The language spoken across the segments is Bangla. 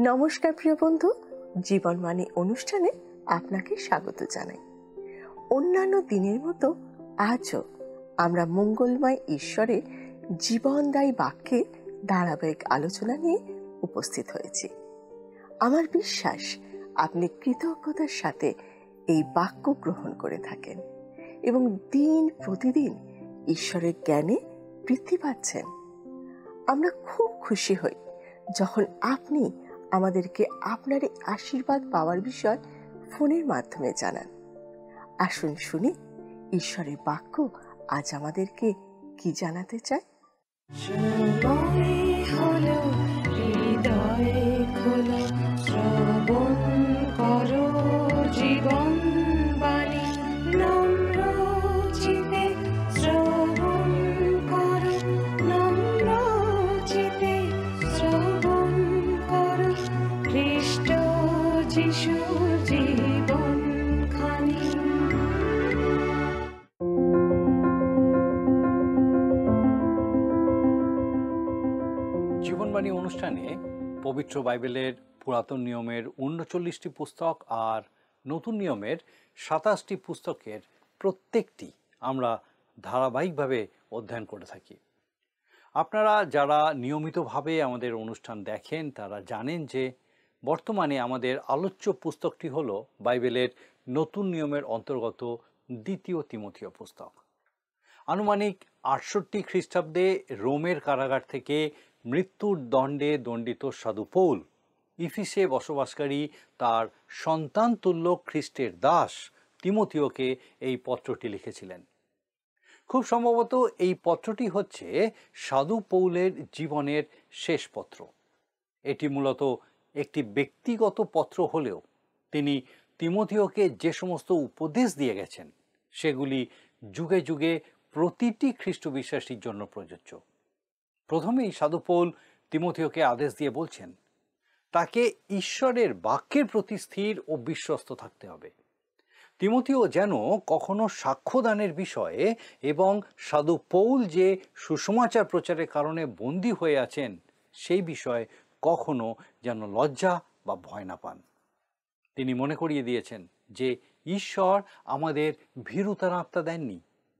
নমস্কার প্রিয় বন্ধু, জীবনবাণী অনুষ্ঠানে আপনাকে স্বাগত জানাই। অন্যান্য দিনের মতো আজও আমরা মঙ্গলময় ঈশ্বরের জীবনদায়ী বাক্যের ধারাবাহিক আলোচনা নিয়ে উপস্থিত হয়েছি। আমার বিশ্বাস আপনি কৃতজ্ঞতার সাথে এই বাক্য গ্রহণ করে থাকেন এবং দিন প্রতিদিন ঈশ্বরের জ্ঞানে বৃদ্ধি পাচ্ছেন। আমরা খুব খুশি হই যখন আপনি আমাদেরকে আপনার এই আশীর্বাদ পাওয়ার বিষয় ফোনের মাধ্যমে জানান। আসুন শুনি ঈশ্বরের বাক্য আজ আমাদেরকে কি জানাতে চায়। জীবনবাণী অনুষ্ঠানে পবিত্র বাইবেলের পুরাতন নিয়মের ৩৯টি পুস্তক আর নতুন নিয়মের ২৭টি পুস্তকের প্রত্যেকটি আমরা ধারাবাহিকভাবে অধ্যয়ন করে থাকি। আপনারা যারা নিয়মিতভাবে আমাদের অনুষ্ঠান দেখেন তারা জানেন যে বর্তমানে আমাদের আলোচ্য পুস্তকটি হলো বাইবেলের নতুন নিয়মের অন্তর্গত দ্বিতীয় তিমথিয় পুস্তক। আনুমানিক ৬৮ খ্রিস্টাব্দে রোমের কারাগার থেকে মৃত্যুর দণ্ডে দণ্ডিত সাধু পৌল ইফিসে বসবাসকারী তার সন্তানতুল্য খ্রিস্টের দাস তিমথিওকে এই পত্রটি লিখেছিলেন। খুব সম্ভবত এই পত্রটি হচ্ছে সাধু পৌলের জীবনের শেষ পত্র। এটি মূলত একটি ব্যক্তিগত পত্র হলেও তিনি তিমথিওকে যে সমস্ত উপদেশ দিয়ে গেছেন সেগুলি যুগে যুগে প্রতিটি খ্রিস্ট বিশ্বাসীর জন্য প্রযোজ্য। প্রথমেই সাধু পৌল তিমথিওকে আদেশ দিয়ে বলছেন তাকে ঈশ্বরের বাক্যের প্রতি স্থির ও বিশ্বস্ত থাকতে হবে। তিমথিও যেন কখনো সাক্ষ্যদানের বিষয়ে এবং সাধু পৌল যে সুসমাচার প্রচারের কারণে বন্দী হয়ে আছেন সেই বিষয়ে কখনো যেন লজ্জা বা ভয় না পান। তিনি মনে করিয়ে দিয়েছেন যে ঈশ্বর আমাদের ভীরুতার আত্মা দেননি,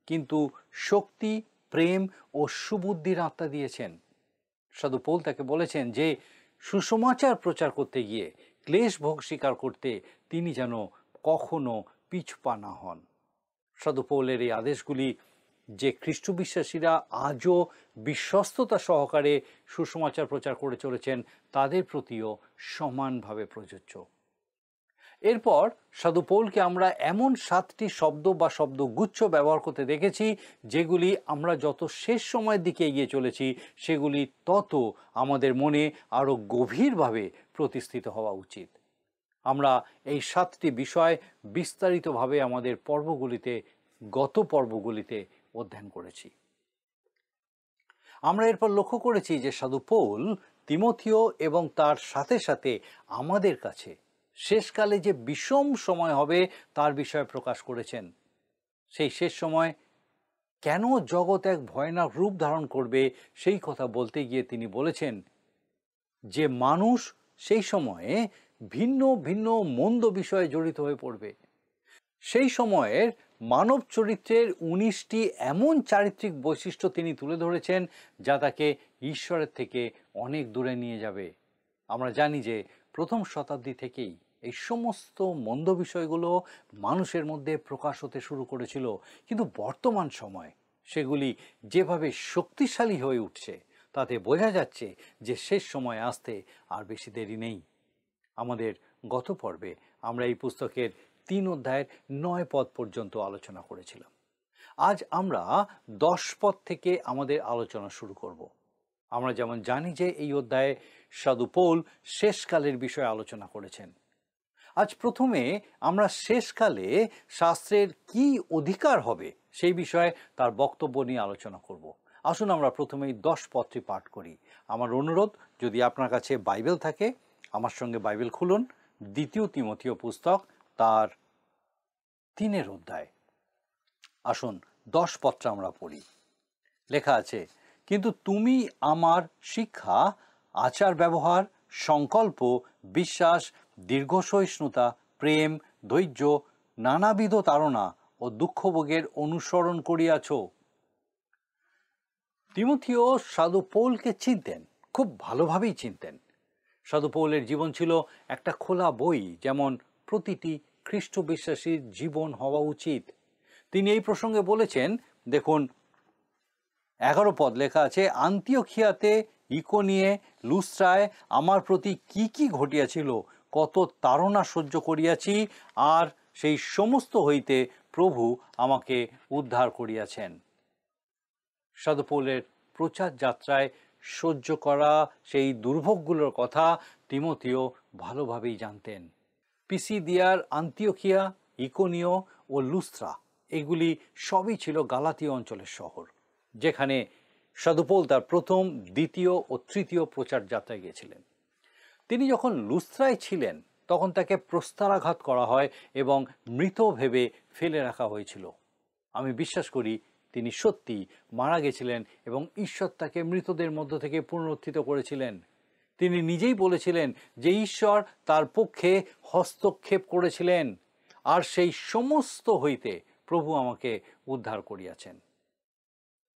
কিন্তু শক্তি, প্রেম ও সুবুদ্ধির আত্মা দিয়েছেন। সাধু পৌল তাকে বলেছেন যে সুসমাচার প্রচার করতে গিয়ে ক্লেশ ভোগ স্বীকার করতে তিনি যেন কখনো পিছপা না হন। সাধু পৌলের এই আদেশগুলি যে খ্রিস্ট বিশ্বাসীরা আজও বিশ্বস্ততা সহকারে সুসমাচার প্রচার করে চলেছেন তাদের প্রতিও সমানভাবে প্রযোজ্য। এরপর সাধু পৌলকে আমরা এমন 7টি শব্দ বা শব্দগুচ্ছ ব্যবহার করতে দেখেছি যেগুলি আমরা যত শেষ সময়ের দিকে এগিয়ে চলেছি সেগুলি তত আমাদের মনে আরও গভীরভাবে প্রতিষ্ঠিত হওয়া উচিত। আমরা এই 7টি বিষয় বিস্তারিতভাবে আমাদের গত পর্বগুলিতে অধ্যয়ন করেছি। আমরা এরপর লক্ষ্য করেছি যে সাধু পৌল তিমথিও এবং তার সাথে সাথে আমাদের কাছে শেষকালে যে বিষম সময় হবে তার বিষয়ে প্রকাশ করেছেন। সেই শেষ সময় কেন জগৎ এক ভয়ানক রূপ ধারণ করবে সেই কথা বলতে গিয়ে তিনি বলেছেন যে মানুষ সেই সময়ে ভিন্ন ভিন্ন মন্দ বিষয়ে জড়িত হয়ে পড়বে। সেই সময়ের মানব চরিত্রের 19টি এমন চারিত্রিক বৈশিষ্ট্য তিনি তুলে ধরেছেন যা তাকে ঈশ্বরের থেকে অনেক দূরে নিয়ে যাবে। আমরা জানি যে প্রথম শতাব্দী থেকেই এই সমস্ত মন্দ বিষয়গুলো মানুষের মধ্যে প্রকাশ হতে শুরু করেছিল, কিন্তু বর্তমান সময় সেগুলি যেভাবে শক্তিশালী হয়ে উঠছে তাতে বোঝা যাচ্ছে যে শেষ সময় আসতে আর বেশি দেরি নেই। আমাদের গত পর্বে আমরা এই পুস্তকের 3 অধ্যায়ের 9 পদ পর্যন্ত আলোচনা করেছিলাম। আজ আমরা 10 পদ থেকে আমাদের আলোচনা শুরু করব। আমরা যেমন জানি যে এই অধ্যায়ে সাধু পৌল শেষকালের বিষয়ে আলোচনা করেছেন। আজ প্রথমে আমরা শেষকালে শাস্ত্রের কি অধিকার হবে সেই বিষয়ে তার বক্তব্য নিয়ে আলোচনা করব। আসুন আমরা প্রথমেই 10 পদটি পাঠ করি। আমার অনুরোধ, যদি আপনার কাছে বাইবেল থাকে আমার সঙ্গে বাইবেল খুলুন, দ্বিতীয় তিমথিয় পুস্তক তার 3 অধ্যায়। আসুন 10 পদটা আমরা পড়ি। লেখা আছে, কিন্তু তুমি আমার শিক্ষা, আচার ব্যবহার, সংকল্প, বিশ্বাস, দীর্ঘসহিষ্ণুতা, প্রেম, ধৈর্য, নানাবিধ তাড়না ও দুঃখভোগের অনুসরণ করিয়াছ। তিমথিও সাধু পৌলকে চিনতেন, খুব ভালোভাবেই চিনতেন। সাধু পৌলের জীবন ছিল একটা খোলা বই, যেমন প্রতিটি খ্রিস্ট বিশ্বাসীর জীবন হওয়া উচিত। তিনি এই প্রসঙ্গে বলেছেন, দেখুন 11 পদ লেখা আছে, আন্তিওখিয়াতে, ইকোনিয়ে, লুস্ত্রায় আমার প্রতি কি কি ঘটিয়াছিল, কত তাড়না সহ্য করিয়াছি, আর সেই সমস্ত হইতে প্রভু আমাকে উদ্ধার করিয়াছেন। সাধু পৌলের প্রচার যাত্রায় সহ্য করা সেই দুর্ভোগগুলোর কথা তিমথিও ভালোভাবেই জানতেন। পিসিদিয়ার আন্তিওখিয়া, ইকোনিয় ও লুস্ত্রা এগুলি সবই ছিল গালাতীয় অঞ্চলের শহর, যেখানে সাধু পৌল তার প্রথম, দ্বিতীয় ও তৃতীয় প্রচার যাত্রায় গিয়েছিলেন। তিনি যখন লুস্ত্রায় ছিলেন তখন তাকে প্রস্তরাঘাত করা হয় এবং মৃত ভেবে ফেলে রাখা হয়েছিল। আমি বিশ্বাস করি তিনি সত্যি মারা গেছিলেন এবং ঈশ্বর তাকে মৃতদের মধ্য থেকে পুনরুত্থিত করেছিলেন। তিনি নিজেই বলেছিলেন যে ঈশ্বর তার পক্ষে হস্তক্ষেপ করেছিলেন, আর সেই সমস্ত হইতে প্রভু আমাকে উদ্ধার করিয়াছেন।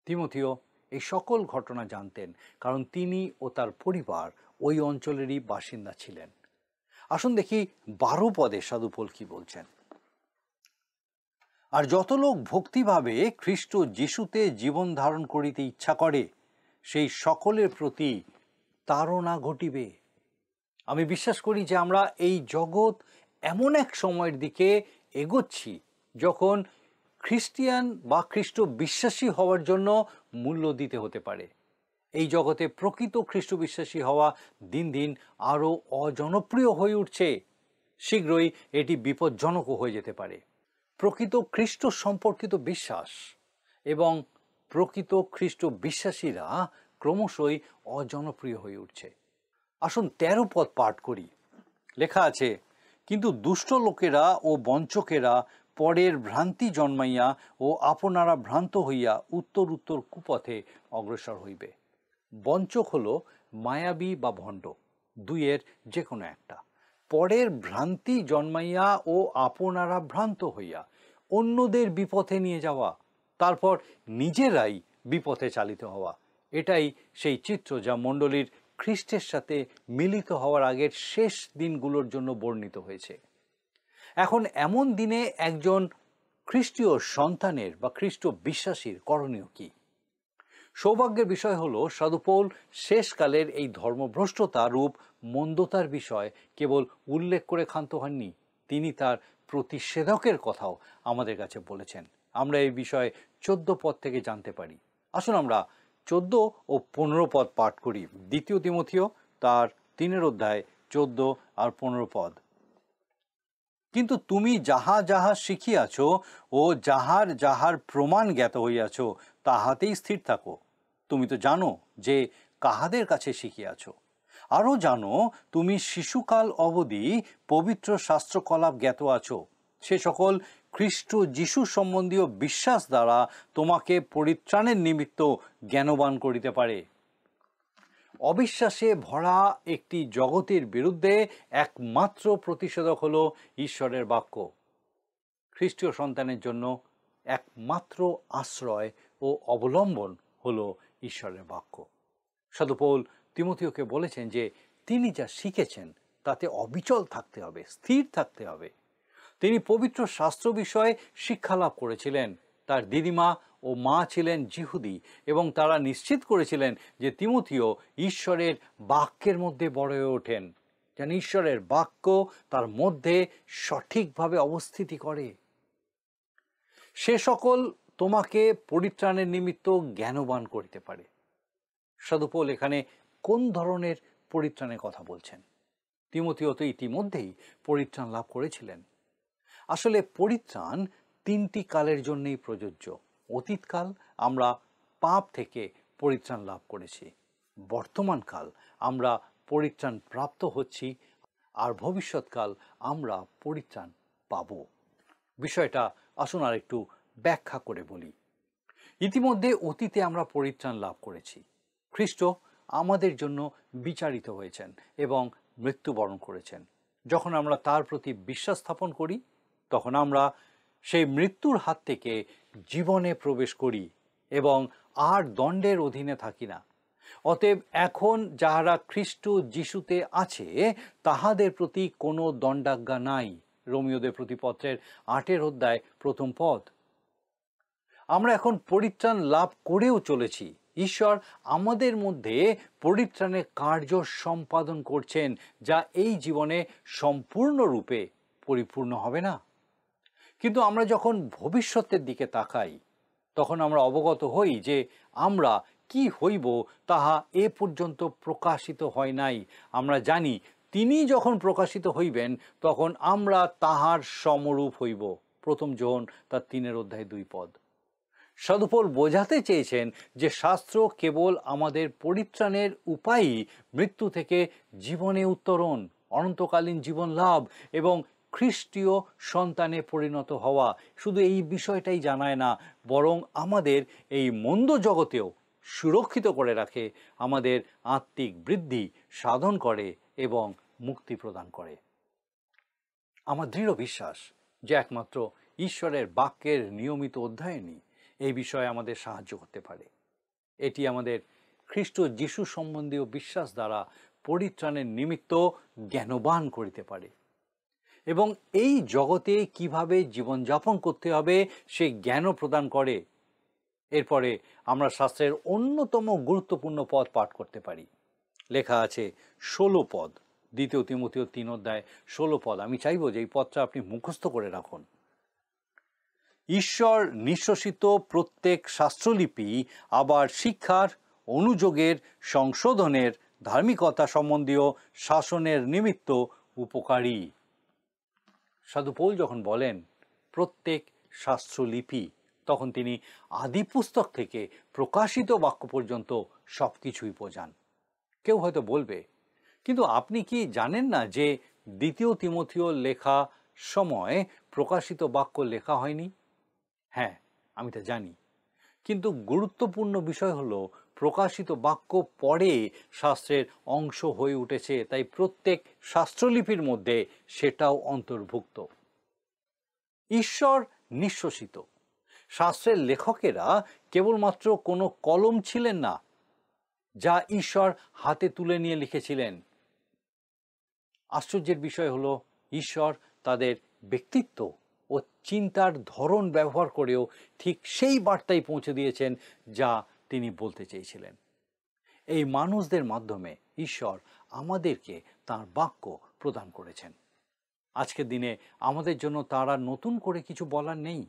তিমথিও এই সকল ঘটনা জানতেন, কারণ তিনি ও তার পরিবার ওই অঞ্চলেরই বাসিন্দা ছিলেন। আসুন দেখি 12 পদে সাধু পৌল কি বলছেন। আর যত লোক ভক্তিভাবে খ্রিস্ট যিশুতে জীবন ধারণ করিতে ইচ্ছা করে, সেই সকলের প্রতি তাড়না ঘটিবে। আমি বিশ্বাস করি যে আমরা এই জগৎ এমন এক সময়ের দিকে এগোচ্ছি যখন খ্রিস্টিয়ান বা খ্রিস্ট বিশ্বাসী হওয়ার জন্য মূল্য দিতে হতে পারে। এই জগতে প্রকৃত খ্রিস্ট বিশ্বাসী হওয়া দিন দিন আরও অজনপ্রিয় হয়ে উঠছে। শীঘ্রই এটি বিপজ্জনকও হয়ে যেতে পারে। প্রকৃত খ্রিস্ট সম্পর্কিত বিশ্বাস এবং প্রকৃত খ্রিস্ট বিশ্বাসীরা ক্রমশই অজনপ্রিয় হয়ে উঠছে। আসুন 13 পদ পাঠ করি। লেখা আছে, কিন্তু দুষ্ট লোকেরা ও বঞ্চকেরা পরের ভ্রান্তি জন্মাইয়া ও আপনারা ভ্রান্ত হইয়া উত্তর উত্তর কুপথে অগ্রসর হইবে। বঞ্চক হলো মায়াবী বা ভণ্ড, দুইয়ের যে কোনো একটা। পরের ভ্রান্তি জন্মাইয়া ও আপনারা ভ্রান্ত হইয়া, অন্যদের বিপথে নিয়ে যাওয়া, তারপর নিজেরাই বিপথে চালিত হওয়া। এটাই সেই চিত্র যা মণ্ডলীর খ্রিস্টের সাথে মিলিত হওয়ার আগের শেষ দিনগুলোর জন্য বর্ণিত হয়েছে। এখন এমন দিনে একজন খ্রিস্টীয় সন্তানের বা খ্রিস্ট বিশ্বাসীর করণীয় কি? সৌভাগ্যের বিষয় হলো সাধু পৌল শেষকালের এই ধর্মভ্রষ্টতা রূপ মন্দতার বিষয় কেবল উল্লেখ করে ক্ষান্ত হননি, তিনি তার প্রতিষেধকের কথাও আমাদের কাছে বলেছেন। আমরা এই বিষয়ে 14 পদ থেকে জানতে পারি। আসুন আমরা 14 ও 15 পদ পাঠ করি। দ্বিতীয় তিমথিও তার 3 অধ্যায় 14 আর 15 পদ। কিন্তু তুমি যাহা যাহা শিখিয়াছ ও যাহার যাহার প্রমাণ জ্ঞাত হইয়াছ, তাহাতেই স্থির থাকো। তুমি তো জানো যে কাহাদের কাছে শিখিয়াছ। আরও জানো তুমি শিশুকাল অবধি পবিত্র শাস্ত্রকলাপ জ্ঞাত আছো। সে সকল খ্রিস্ট যিশু সম্বন্ধীয় বিশ্বাস দ্বারা তোমাকে পরিত্রাণের নিমিত্ত জ্ঞানবান করিতে পারে। অবিশ্বাসে ভরা একটি জগতের বিরুদ্ধে একমাত্র প্রতিষেধক হলো ঈশ্বরের বাক্য। খ্রিস্টীয় সন্তানের জন্য একমাত্র আশ্রয় ও অবলম্বন হলো ঈশ্বরের বাক্য। সাধু পৌল তিমথিওকে বলেছেন যে তিনি যা শিখেছেন তাতে অবিচল থাকতে হবে, স্থির থাকতে হবে। তিনি পবিত্র শাস্ত্র বিষয়ে শিক্ষা লাভ করেছিলেন। তার দিদিমা ও মা ছিলেন যিহুদি এবং তারা নিশ্চিত করেছিলেন যে তিমথিও ঈশ্বরের বাক্যের মধ্যে বড় হয়ে ওঠেন, যেন ঈশ্বরের বাক্য তার মধ্যে সঠিকভাবে অবস্থিতি করে। সে সকল তোমাকে পরিত্রাণের নিমিত্ত জ্ঞানবান করিতে পারে। সাধু পৌল এখানে কোন ধরনের পরিত্রাণের কথা বলছেন? তিমথিও তো ইতিমধ্যেই পরিত্রাণ লাভ করেছিলেন। আসলে পরিত্রাণ 3টি কালের জন্যই প্রযোজ্য। অতীতকাল আমরা পাপ থেকে পরিত্রাণ লাভ করেছি, বর্তমানকাল আমরা পরিত্রাণ প্রাপ্ত হচ্ছি, আর ভবিষ্যৎকাল আমরা পরিত্রাণ পাব। বিষয়টা আসুন আর একটু ব্যাখ্যা করে বলি। ইতিমধ্যে অতীতে আমরা পরিত্রাণ লাভ করেছি। খ্রিস্ট আমাদের জন্য বিচারিত হয়েছেন এবং মৃত্যুবরণ করেছেন। যখন আমরা তার প্রতি বিশ্বাস স্থাপন করি, তখন আমরা সেই মৃত্যুর হাত থেকে জীবনে প্রবেশ করি এবং আর দণ্ডের অধীনে থাকি না। অতএব এখন যাহারা খ্রিস্ট যিশুতে আছে, তাহাদের প্রতি কোনো দণ্ডাজ্ঞা নাই। রোমীয়দের প্রতি পত্রের 8 অধ্যায় 1 পদ। আমরা এখন পরিত্রাণ লাভ করেও চলেছি। ঈশ্বর আমাদের মধ্যে পরিত্রাণের কার্য সম্পাদন করছেন, যা এই জীবনে সম্পূর্ণরূপে পরিপূর্ণ হবে না। কিন্তু আমরা যখন ভবিষ্যতের দিকে তাকাই, তখন আমরা অবগত হই যে আমরা কি হইব তাহা এ পর্যন্ত প্রকাশিত হয় নাই। আমরা জানি তিনি যখন প্রকাশিত হইবেন, তখন আমরা তাহার সমরূপ হইব। 1 যোহন তার 3 অধ্যায় 2 পদ। সাধু পৌল বোঝাতে চেয়েছেন যে শাস্ত্র কেবল আমাদের পরিত্রাণের উপায়ই মৃত্যু থেকে জীবনে উত্তরণ, অনন্তকালীন জীবন লাভ এবং খ্রিস্টীয় সন্তানে পরিণত হওয়া শুধু এই বিষয়টাই জানায় না, বরং আমাদের এই মন্দ জগতেও সুরক্ষিত করে রাখে, আমাদের আত্মিক বৃদ্ধি সাধন করে এবং মুক্তি প্রদান করে। আমার দৃঢ় বিশ্বাস যে একমাত্র ঈশ্বরের বাক্যের নিয়মিত অধ্যয়নই এই বিষয়ে আমাদের সাহায্য করতে পারে। এটি আমাদের খ্রিস্ট যিশু সম্বন্ধীয় বিশ্বাস দ্বারা পরিত্রাণের নিমিত্ত জ্ঞানবান করিতে পারে এবং এই জগতে কিভাবে জীবনযাপন করতে হবে সে জ্ঞানও প্রদান করে। এরপরে আমরা শাস্ত্রের অন্যতম গুরুত্বপূর্ণ পদ পাঠ করতে পারি। লেখা আছে 16 পদ, 2 তিমথিও 3 অধ্যায় 16 পদ। আমি চাইব যে এই পদটা আপনি মুখস্থ করে রাখুন। ঈশ্বর নিঃশ্বসিত প্রত্যেক শাস্ত্রলিপি আবার শিক্ষার, অনুযোগের, সংশোধনের, ধার্মিকতা সম্বন্ধীয় শাসনের নিমিত্ত উপকারী। সাধু পৌল যখন বলেন প্রত্যেক শাস্ত্রলিপি, তখন তিনি আদি পুস্তক থেকে প্রকাশিত বাক্য পর্যন্ত সব কিছুই বোঝান। কেউ হয়তো বলবে, কিন্তু আপনি কি জানেন না যে 2 তিমথিও লেখা সময় প্রকাশিত বাক্য লেখা হয়নি? হ্যাঁ, আমি তা জানি, কিন্তু গুরুত্বপূর্ণ বিষয় হলো প্রকাশিত বাক্য পরে শাস্ত্রের অংশ হয়ে উঠেছে, তাই প্রত্যেক শাস্ত্রলিপির মধ্যে সেটাও অন্তর্ভুক্ত। ঈশ্বর নিঃশ্বসিত। শাস্ত্রের লেখকেরা কেবলমাত্র কোনো কলম ছিলেন না যা ঈশ্বর হাতে তুলে নিয়ে লিখেছিলেন। আশ্চর্যের বিষয় হলো ঈশ্বর তাদের ব্যক্তিত্ব ও চিন্তার ধরন ব্যবহার করেও ঠিক সেই বার্তাই পৌঁছে দিয়েছেন যা তিনি বলতে চেয়েছিলেন। এই মানুষদের মাধ্যমে ঈশ্বর আমাদেরকে তাঁর বাক্য প্রদান করেছেন। আজকের দিনে আমাদের জন্য তার আর নতুন করে কিছু বলার নেই।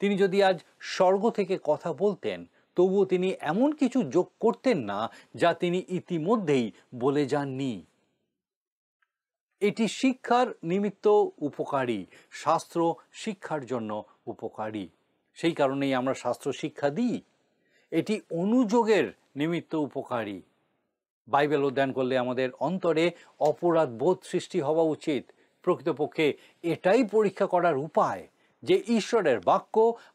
তিনি যদি আজ স্বর্গ থেকে কথা বলতেন, তবুও তিনি এমন কিছু যোগ করতেন না যা তিনি ইতিমধ্যেই বলে যাননি। এটি শিক্ষার নিমিত্ত উপকারী, শাস্ত্র শিক্ষার জন্য উপকারী। সেই কারণেই আমরা শাস্ত্র শিক্ষা দিই। এটি অনুযোগের নিমিত্ত উপকারী। বাইবেল অধ্যয়ন করলে আমাদের অন্তরে অপরাধ বোধ সৃষ্টি হওয়া উচিত। প্রকৃতপক্ষে এটাই পরীক্ষা করার উপায় যে ঈশ্বরের বাক্য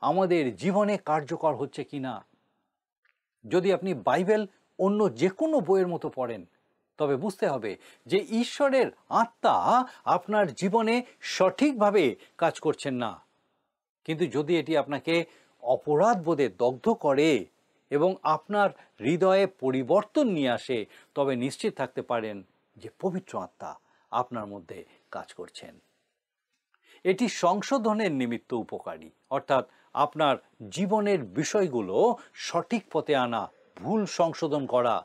আমাদের জীবনে কার্যকর হচ্ছে কিনা। যদি আপনি বাইবেল অন্য যে কোনো বইয়ের মতো পড়েন, তবে বুঝতে হবে যে ঈশ্বরের আত্মা আপনার জীবনে সঠিকভাবে কাজ করছেন না। কিন্তু যদি এটি আপনাকে অপরাধ বোধে দগ্ধ করে এবং আপনার হৃদয়ে পরিবর্তন নিয়ে আসে, তবে নিশ্চিত থাকতে পারেন যে পবিত্র আত্মা আপনার মধ্যে কাজ করছেন। এটি সংশোধনের নিমিত্ত উপকারী, অর্থাৎ আপনার জীবনের বিষয়গুলো সঠিক পথে আনা, ভুল সংশোধন করা।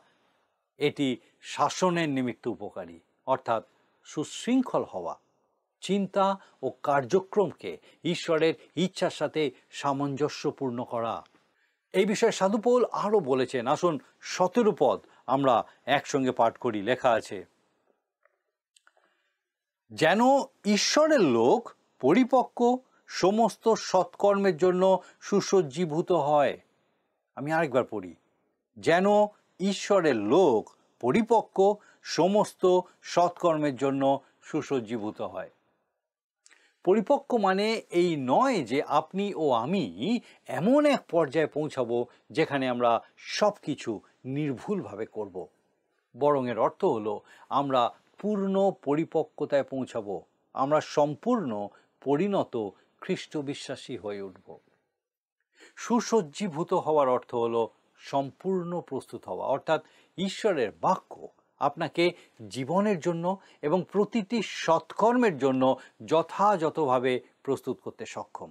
এটি শাসনের নিমিত্ত উপকারী, অর্থাৎ সুশৃঙ্খল হওয়া, চিন্তা ও কার্যক্রমকে ঈশ্বরের ইচ্ছার সাথে সামঞ্জস্যপূর্ণ করা। এই বিষয়ে সাধু পৌল আরও বলেছেন। আসুন 17 পদ আমরা একসঙ্গে পাঠ করি। লেখা আছে, যেন ঈশ্বরের লোক পরিপক্ক, সমস্ত সৎকর্মের জন্য সুসজ্জীভূত হয়। আমি আরেকবার পড়ি, যেন ঈশ্বরের লোক পরিপক্ক, সমস্ত সৎকর্মের জন্য সুসজ্জীভূত হয়। পরিপক্ক মানে এই নয় যে আপনি ও আমি এমন এক পর্যায়ে পৌঁছাবো যেখানে আমরা সব কিছু নির্ভুলভাবে করব। বরং এর অর্থ হলো আমরা পূর্ণ পরিপক্কতায় পৌঁছাবো, আমরা সম্পূর্ণ পরিণত খ্রিস্ট বিশ্বাসী হয়ে উঠব। সুসজ্জীভূত হওয়ার অর্থ হলো সম্পূর্ণ প্রস্তুত হওয়া, অর্থাৎ ঈশ্বরের বাক্য আপনাকে জীবনের জন্য এবং প্রতিটি সৎকর্মের জন্য যথাযথভাবে প্রস্তুত করতে সক্ষম।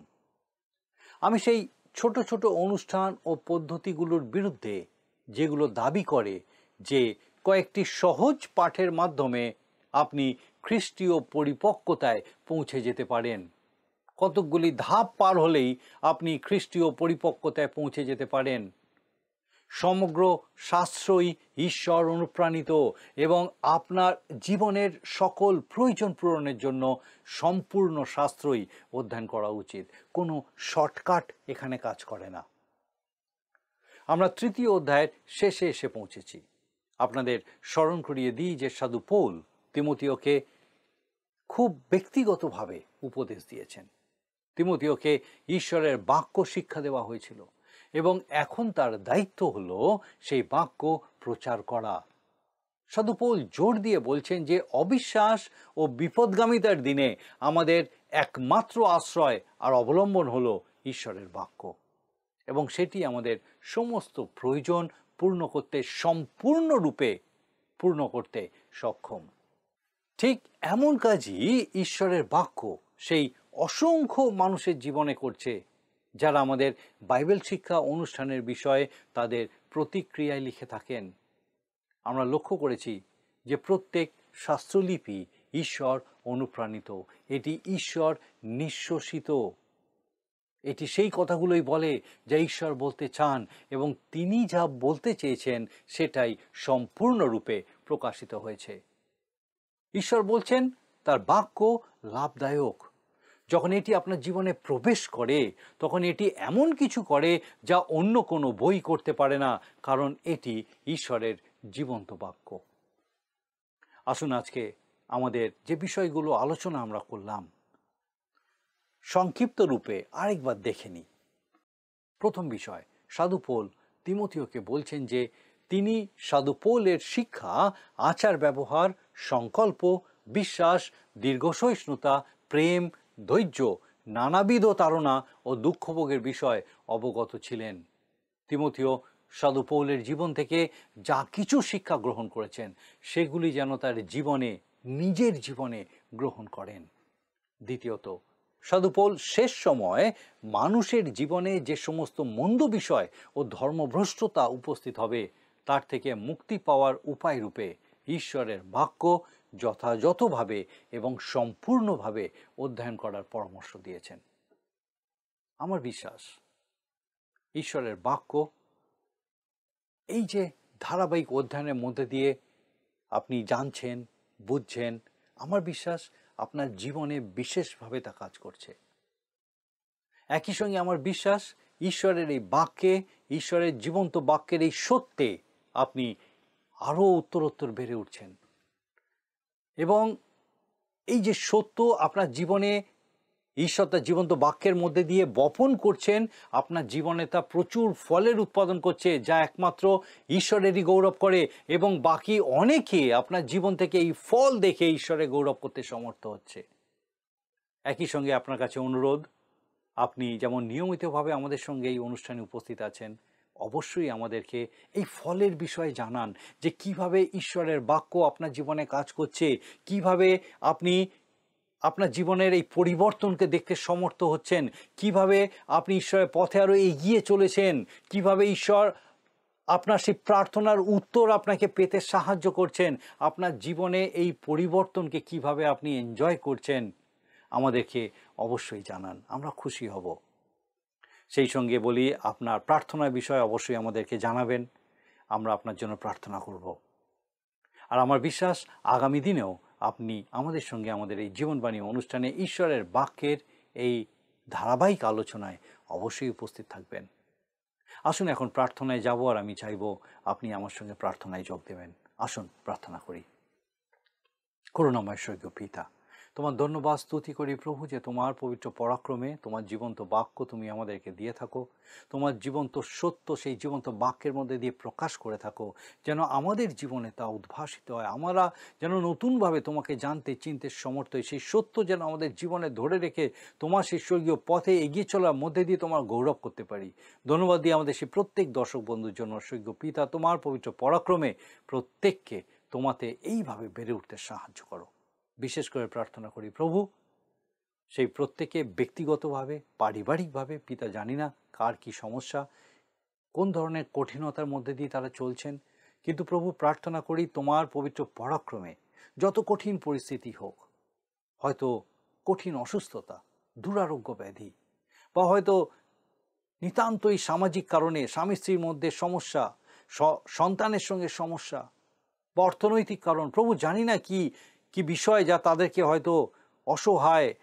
আমি সেই ছোট ছোট অনুষ্ঠান ও পদ্ধতিগুলোর বিরুদ্ধে যেগুলো দাবি করে যে কয়েকটি সহজ পাঠের মাধ্যমে আপনি খ্রিস্টীয় পরিপক্কতায় পৌঁছে যেতে পারেন, কতকগুলি ধাপ পার হলেই আপনি খ্রিস্টীয় পরিপক্কতায় পৌঁছে যেতে পারেন। সমগ্র শাস্ত্রই ঈশ্বর অনুপ্রাণিত এবং আপনার জীবনের সকল প্রয়োজন পূরণের জন্য সম্পূর্ণ শাস্ত্রই অধ্যয়ন করা উচিত। কোনো শর্টকাট এখানে কাজ করে না। আমরা তৃতীয় অধ্যায়ের শেষে এসে পৌঁছেছি। আপনাদের স্মরণ করিয়ে দিই যে সাধু পৌল তিমোথেওকে খুব ব্যক্তিগতভাবে উপদেশ দিয়েছেন। তিমোথেওকে ঈশ্বরের বাক্য শিক্ষা দেওয়া হয়েছিল এবং এখন তার দায়িত্ব হলো সেই বাক্য প্রচার করা। সাধু পৌল জোর দিয়ে বলছেন যে অবিশ্বাস ও বিপদগামিতার দিনে আমাদের একমাত্র আশ্রয় আর অবলম্বন হলো ঈশ্বরের বাক্য, এবং সেটি আমাদের সমস্ত প্রয়োজন পূর্ণ করতে, সম্পূর্ণরূপে পূর্ণ করতে সক্ষম। ঠিক এমন কাজই ঈশ্বরের বাক্য সেই অসংখ্য মানুষের জীবনে করছে যারা আমাদের বাইবেল শিক্ষা অনুষ্ঠানের বিষয়ে তাদের প্রতিক্রিয়ায় লিখে থাকেন। আমরা লক্ষ্য করেছি যে প্রত্যেক শাস্ত্রলিপি ঈশ্বর অনুপ্রাণিত, এটি ঈশ্বর নিঃশ্বসিত, এটি সেই কথাগুলোই বলে যা ঈশ্বর বলতে চান, এবং তিনি যা বলতে চেয়েছেন সেটাই সম্পূর্ণরূপে প্রকাশিত হয়েছে। ঈশ্বর বলছেন তার বাক্য লাভদায়ক। যখন এটি আপনার জীবনে প্রবেশ করে তখন এটি এমন কিছু করে যা অন্য কোনো বই করতে পারে না, কারণ এটি ঈশ্বরের জীবন্ত বাক্য। আসুন আজকে আমাদের যে বিষয়গুলো আলোচনা আমরা করলাম সংক্ষিপ্ত রূপে আরেকবার দেখে নিই। প্রথম বিষয়, সাধু পৌল তিমোথেওকে বলছেন যে তিনি সাধু পৌলের শিক্ষা, আচার ব্যবহার, সংকল্প, বিশ্বাস, দীর্ঘসহিষ্ণুতা, প্রেম, ধৈর্য, নানাবিধ তাড়না ও দুঃখভোগের বিষয় অবগত ছিলেন। তিমোথেও সাধু পৌলের জীবন থেকে যা কিছু শিক্ষা গ্রহণ করেছেন সেগুলি যেন তার জীবনে, নিজের জীবনে গ্রহণ করেন। দ্বিতীয়ত, সাধু পৌল শেষ সময় মানুষের জীবনে যে সমস্ত মন্দ বিষয় ও ধর্মভ্রষ্টতা উপস্থিত হবে তার থেকে মুক্তি পাওয়ার উপায় রূপে ঈশ্বরের বাক্য যথাযথভাবে এবং সম্পূর্ণভাবে অধ্যয়ন করার পরামর্শ দিয়েছেন। আমার বিশ্বাস ঈশ্বরের বাক্য এই যে ধারাবাহিক অধ্যয়নের মধ্যে দিয়ে আপনি জানছেন, বুঝছেন, আমার বিশ্বাস আপনার জীবনে বিশেষভাবে তা কাজ করছে। একই সঙ্গে আমার বিশ্বাস ঈশ্বরের এই বাক্যে, ঈশ্বরের জীবন্ত বাক্যের এই সত্যে আপনি আরও উত্তরোত্তর বেড়ে উঠছেন, এবং এই যে সত্য আপনার জীবনে ঈশ্বর তার জীবন্ত বাক্যের মধ্যে দিয়ে বপন করছেন, আপনার জীবনে তা প্রচুর ফলের উৎপাদন করছে যা একমাত্র ঈশ্বরেরই গৌরব করে, এবং বাকি অনেকে আপনার জীবন থেকে এই ফল দেখে ঈশ্বরের গৌরব করতে সমর্থ হচ্ছে। একই সঙ্গে আপনার কাছে অনুরোধ, আপনি যেমন নিয়মিতভাবে আমাদের সঙ্গে এই অনুষ্ঠানে উপস্থিত আছেন, অবশ্যই আমাদেরকে এই ফলের বিষয়ে জানান যে কিভাবে ঈশ্বরের বাক্য আপনার জীবনে কাজ করছে, কিভাবে আপনি আপনার জীবনের এই পরিবর্তনকে দেখতে সমর্থ হচ্ছেন, কিভাবে আপনি ঈশ্বরের পথে আরও এগিয়ে চলেছেন, কিভাবে ঈশ্বর আপনার সেই প্রার্থনার উত্তর আপনাকে পেতে সাহায্য করছেন, আপনার জীবনে এই পরিবর্তনকে কিভাবে আপনি এনজয় করছেন। আমাদেরকে অবশ্যই জানান, আমরা খুশি হব। সেই সঙ্গে বলি, আপনার প্রার্থনার বিষয়ে অবশ্যই আমাদেরকে জানাবেন, আমরা আপনার জন্য প্রার্থনা করব। আর আমার বিশ্বাস আগামী দিনেও আপনি আমাদের সঙ্গে আমাদের এই জীবনবাণী অনুষ্ঠানে ঈশ্বরের বাক্যের এই ধারাবাহিক আলোচনায় অবশ্যই উপস্থিত থাকবেন। আসুন এখন প্রার্থনায় যাব, আর আমি চাইব আপনি আমার সঙ্গে প্রার্থনায় যোগ দেবেন। আসুন প্রার্থনা করি। করুণাময় স্বর্গীয় পিতা, তোমার ধন্যবাদ স্তুতি করি প্রভু যে তোমার পবিত্র পরাক্রমে তোমার জীবন্ত বাক্য তুমি আমাদেরকে দিয়ে থাকো, তোমার জীবন্ত সত্য সেই জীবন্ত বাক্যের মধ্যে দিয়ে প্রকাশ করে থাকো, যেন আমাদের জীবনে তা উদ্ভাসিত হয়, আমরা যেন নতুনভাবে তোমাকে জানতে চিনতে সমর্থ হই, সেই সত্য যেন আমাদের জীবনে ধরে রেখে তোমার সেই স্বর্গীয় পথে এগিয়ে চলার মধ্যে দিয়ে তোমার গৌরব করতে পারি। ধন্যবাদ দিয়ে আমাদের সেই প্রত্যেক দর্শক বন্ধুর জন্য স্বর্গীয় পিতা তোমার পবিত্র পরাক্রমে প্রত্যেককে তোমাতে এইভাবে বেড়ে উঠতে সাহায্য করো। বিশেষ করে প্রার্থনা করি প্রভু সেই প্রত্যেকে ব্যক্তিগতভাবে পারিবারিকভাবে, পিতা জানি না কার কি সমস্যা, কোন ধরনের কঠিনতার মধ্যে দিয়ে তারা চলছেন, কিন্তু প্রভু প্রার্থনা করি তোমার পবিত্র পরাক্রমে যত কঠিন পরিস্থিতি হোক, হয়তো কঠিন অসুস্থতা, দুরারোগ্য ব্যাধি, বা হয়তো নিতান্তই সামাজিক কারণে স্বামী স্ত্রীর মধ্যে সমস্যা, সন্তানের সঙ্গে সমস্যা, বা অর্থনৈতিক কারণ, প্রভু জানি না কি কি বিষয় যা তাদেরকে হয়তো অসহায়,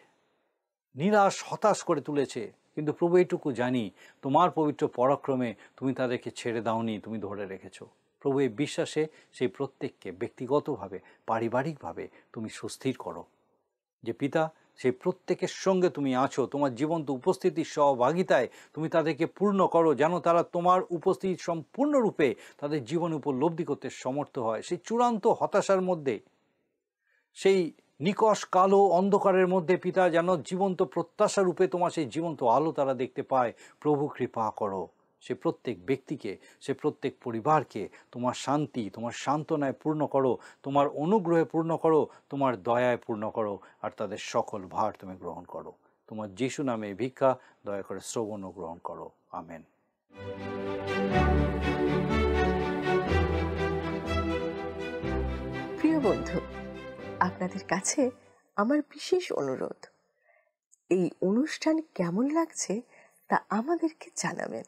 নিরাশ, হতাশ করে তুলেছে, কিন্তু প্রভু এইটুকু জানি তোমার পবিত্র পরাক্রমে তুমি তাদেরকে ছেড়ে দাওনি, তুমি ধরে রেখেছো। প্রভু এই বিশ্বাসে সেই প্রত্যেককে ব্যক্তিগতভাবে পারিবারিকভাবে তুমি সুস্থির করো, যে পিতা সেই প্রত্যেকের সঙ্গে তুমি আছো, তোমার জীবন্ত উপস্থিতির সহভাগিতায় তুমি তাদেরকে পূর্ণ করো, যেন তারা তোমার উপস্থিতি সম্পূর্ণরূপে তাদের জীবন উপলব্ধি করতে সমর্থ হয়। সেই চূড়ান্ত হতাশার মধ্যে, সেই নিকষ কালো অন্ধকারের মধ্যে পিতা যেন জীবন্ত প্রত্যাশা রূপে তোমার সেই জীবন্ত আলো তারা দেখতে পায়। প্রভু কৃপা করো সে প্রত্যেক ব্যক্তিকে, সে প্রত্যেক পরিবারকে তোমার শান্তি, তোমার সান্ত্বনায় পূর্ণ করো, তোমার অনুগ্রহে পূর্ণ করো, তোমার দয়ায় পূর্ণ করো, আর তাদের সকল ভার তুমি গ্রহণ করো। তোমার যিশু নামে ভিক্ষা, দয়া করে শ্রবণ ও গ্রহণ করো। আমেন। প্রিয় বন্ধু, আপনাদের কাছে আমার বিশেষ অনুরোধ, এই অনুষ্ঠান কেমন লাগছে তা আমাদেরকে জানাবেন।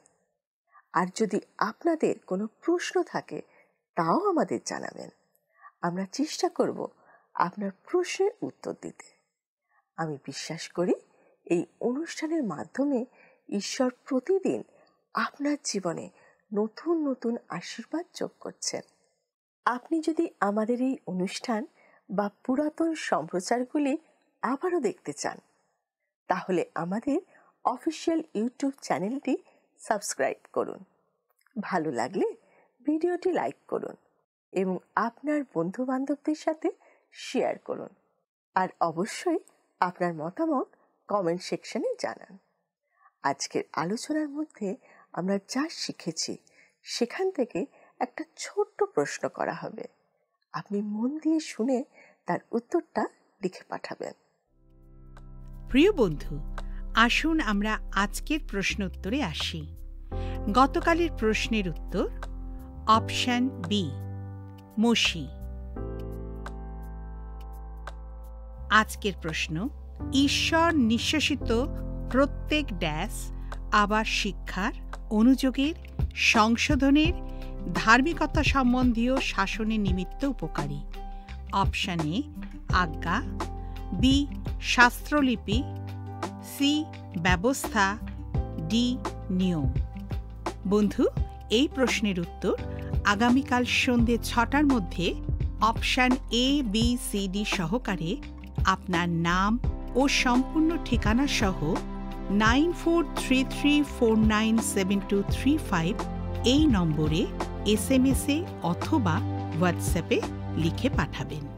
আর যদি আপনাদের কোনো প্রশ্ন থাকে তাও আমাদের জানাবেন। আমরা চেষ্টা করব আপনার প্রশ্নের উত্তর দিতে। আমি বিশ্বাস করি এই অনুষ্ঠানের মাধ্যমে ঈশ্বর প্রতিদিন আপনার জীবনে নতুন নতুন আশীর্বাদ যোগ করছেন। আপনি যদি আমাদের এই অনুষ্ঠান বা পুরাতন সম্প্রচারগুলি আবারও দেখতে চান, তাহলে আমাদের অফিসিয়াল ইউটিউব চ্যানেলটি সাবস্ক্রাইব করুন। ভালো লাগলে ভিডিওটি লাইক করুন এবং আপনার বন্ধু-বান্ধবদের সাথে শেয়ার করুন। আর অবশ্যই আপনার মতামত কমেন্ট সেকশনে জানান। আজকের আলোচনার মধ্যে আমরা যা শিখেছি সেখান থেকে একটা ছোট্ট প্রশ্ন করা হবে। আপনি মন দিয়ে শুনে তার উত্তরটা লিখে পাঠাবেন। প্রিয় বন্ধু, আসুন আমরা আজকের প্রশ্ন উত্তরে আসি। গতকালের প্রশ্নের উত্তর অপশন বি, মসি। আজকের প্রশ্ন, ঈশ্বর নিঃশেষিত প্রত্যেক ড্যাশ আবার শিক্ষার, অনুযোগের, সংশোধনের, ধার্মিকতা সম্বন্ধীয় শাসনের নিমিত্ত উপকারী। অপশন এ আজ্ঞা, বি শাস্ত্রলিপি, সি ব্যবস্থা, ডি নিয়ম। বন্ধু, এই প্রশ্নের উত্তর আগামীকাল সন্ধ্যে 6টার মধ্যে option A, B, C, D সহকারে আপনার নাম ও সম্পূর্ণ ঠিকানা সহ 9433497235 এই নম্বরে SMS-এ অথবা হোয়াটসঅ্যাপে লিখে পাঠাবেন।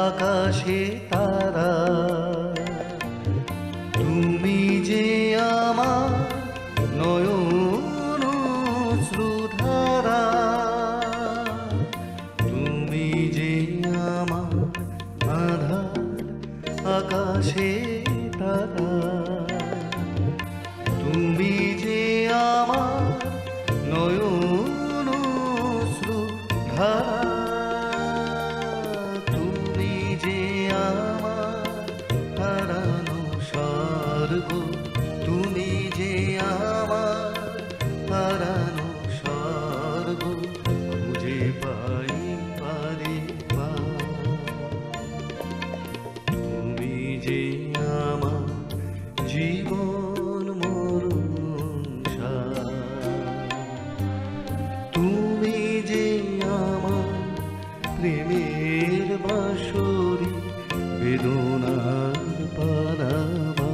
আকাশে তারা, তুমি যে আমার নয়ন শ্রুধারা, তুমি যে আমার আধার আকাশে তারা, তুমি যে আমার নয়ন শ্রুধারা, তুমি যে আমার হারানো স্বর্গ, তুমি যে আমার হারানো স্বর্গ, খুঁজে পাই পারে পা, তুমি যে আমার জীবন মরণ সার, তুমি যে আমার প্রেমের বাঁশরি বেদনার পারাবা।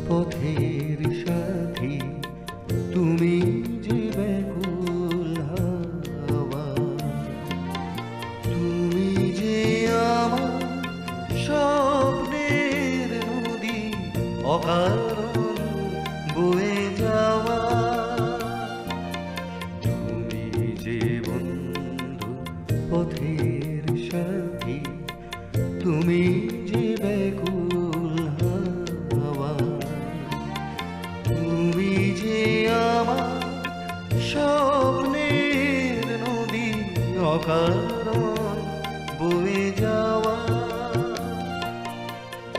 পথের সাথী, তুমি যে ব্যাকুল হাওয়া, তুমি যে আমার স্বপ্নের নদী, অকারণ বয়ে যাওয়া, তুমি যে বন্ধু পথের সাথী, তুমি যে ব্যাকুল হাওয়া, তুমি যে আমার স্বপ্নের নদী, অকারণ বয়ে যাওয়া,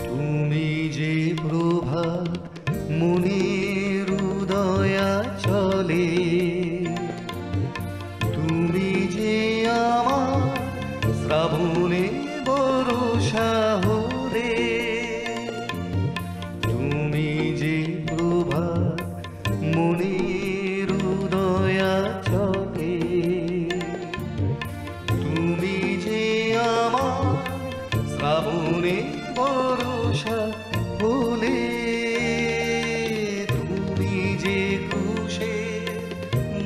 তুমি যে প্রভাত মনের উদয়া চলে, তুমি যে আমার শ্রাবণে বর্ষা হলে, তুমি যে প্রভাত মনের উদয়া চলে, তুমি যে আমার শ্রাবণে বর্ষা হলে, তুমি যে ক্রুশে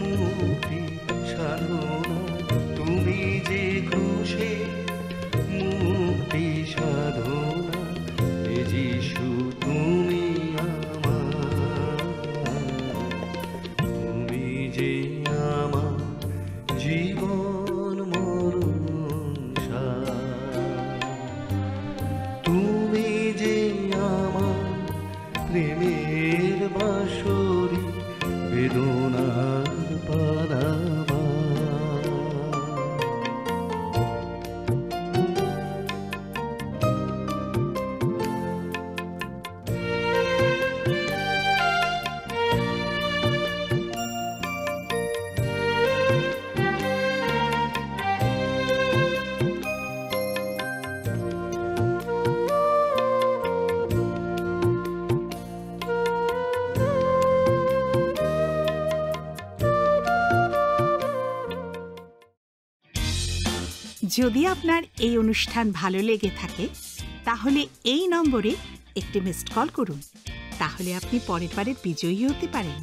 মুক্তি সাধনা, তুমি যে ক্রুশে মুক্তি সাধনা, হে যিশু তুমি আমার, তুমি যে আমার জীবন মরণ সার, তুমি যে আমার প্রেমের বাঁশরি বেদনার পারাবা। যদি আপনার এই অনুষ্ঠান ভালো লেগে থাকে তাহলে এই নম্বরে একটি মিসড কল করুন, তাহলে আপনি পরের বারের বিজয়ী হতে পারেন।